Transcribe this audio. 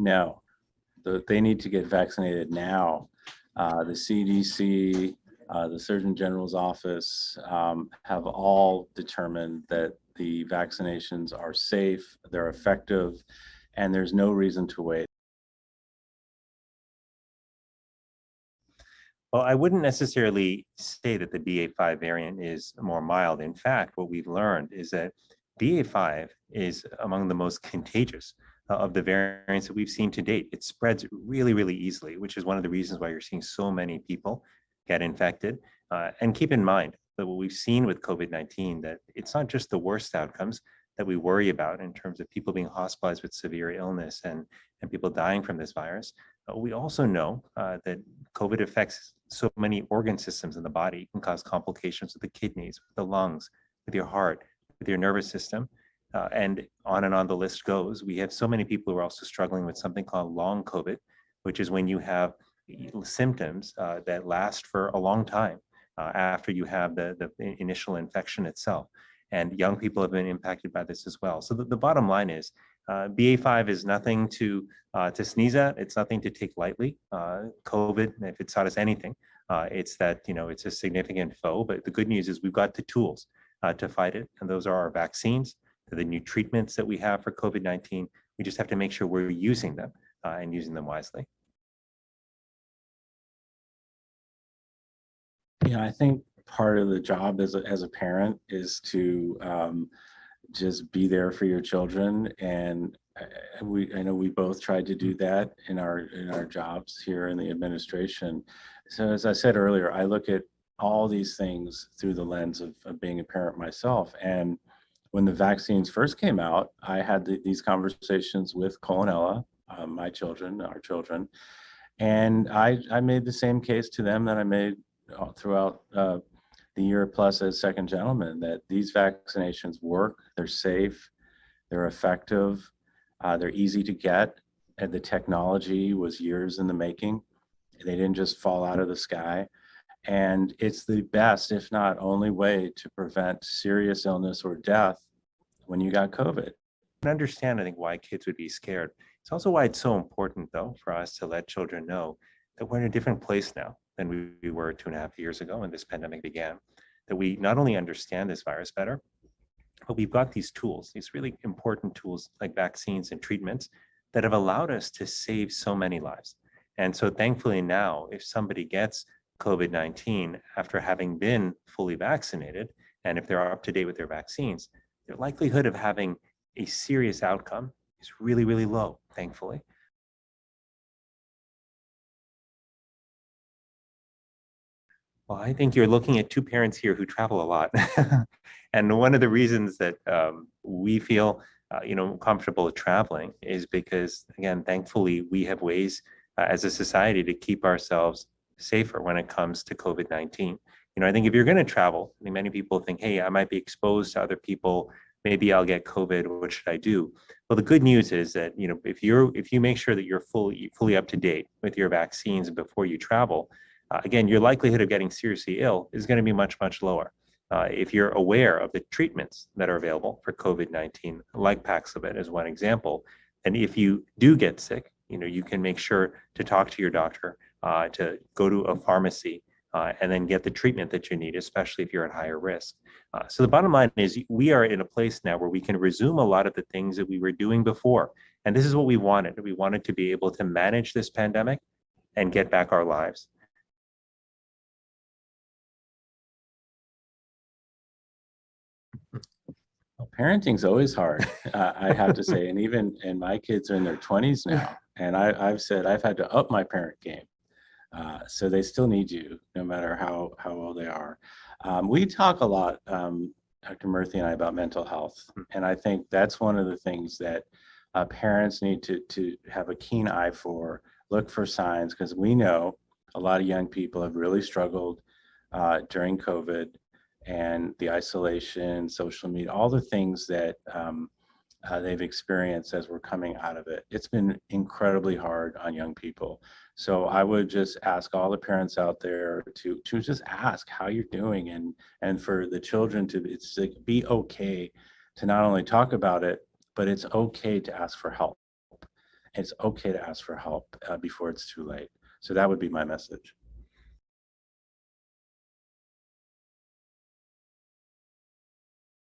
No, they need to get vaccinated now. The CDC, the Surgeon General's office have all determined that the vaccinations are safe, they're effective, and there's no reason to wait. Well, I wouldn't necessarily say that the BA.5 variant is more mild. In fact, what we've learned is that BA.5 is among the most contagious of the variants that we've seen to date. It spreads really, really easily, which is one of the reasons why you're seeing so many people get infected. And keep in mind that what we've seen with COVID-19, that it's not just the worst outcomes that we worry about in terms of people being hospitalized with severe illness and people dying from this virus. We also know that COVID affects so many organ systems in the body. It can cause complications with the kidneys, with the lungs, with your heart, with your nervous system, and on the list goes. We have so many people who are also struggling with something called long COVID, which is when you have symptoms that last for a long time after you have the initial infection itself. And young people have been impacted by this as well. So the bottom line is BA.5 is nothing to sneeze at. It's nothing to take lightly. COVID, if it taught us anything, it's that, it's a significant foe. But the good news is we've got the tools to fight it. And those are our vaccines, the new treatments that we have for COVID-19. We just have to make sure we're using them and using them wisely. Yeah, I think part of the job as a parent is to just be there for your children, and I know we both tried to do that in our jobs here in the administration. So as I said earlier, I look at all these things through the lens of being a parent myself. And when the vaccines first came out, I had these conversations with Cole and Ella, my children, our children, and I made the same case to them that I made throughout the year plus as second gentleman, that these vaccinations work, they're safe, they're effective, they're easy to get, and the technology was years in the making. They didn't just fall out of the sky. And it's the best, if not only, way to prevent serious illness or death when you got COVID. I understand, I think, why kids would be scared. It's also why it's so important, though, for us to let children know that we're in a different place now than we were 2.5 years ago when this pandemic began. That we not only understand this virus better, but we've got these tools, these really important tools like vaccines and treatments that have allowed us to save so many lives. And so thankfully now, if somebody gets COVID-19 after having been fully vaccinated, and if they're up to date with their vaccines, their likelihood of having a serious outcome is really, really low, thankfully. Well, I think you're looking at two parents here who travel a lot. And one of the reasons that we feel comfortable traveling is because, again, thankfully, we have ways as a society to keep ourselves safer when it comes to COVID-19. I think if you're going to travel, I mean, many people think, hey, I might be exposed to other people. Maybe I'll get COVID. What should I do? Well, the good news is that, if you make sure that you're fully up to date with your vaccines before you travel, again, your likelihood of getting seriously ill is going to be much, much lower. If you're aware of the treatments that are available for COVID-19, like Paxlovid as one example, and if you do get sick, you can make sure to talk to your doctor, to go to a pharmacy, and then get the treatment that you need, especially if you're at higher risk. So the bottom line is we are in a place now where we can resume a lot of the things that we were doing before. And this is what we wanted. We wanted to be able to manage this pandemic and get back our lives. Well, parenting's always hard, I have to say, and my kids are in their 20s now, and I've said I've had to up my parent game. So they still need you, no matter how old they are. We talk a lot, Dr. Murthy and I, about mental health, and I think that's one of the things that parents need to have a keen eye for, look for signs, because we know a lot of young people have really struggled during COVID and the isolation, social media, all the things that they've experienced as we're coming out of it. It's been incredibly hard on young people. So I would just ask all the parents out there to just ask how you're doing, and for the children to be okay to not only talk about it, but it's okay to ask for help. It's okay to ask for help before it's too late. So that would be my message.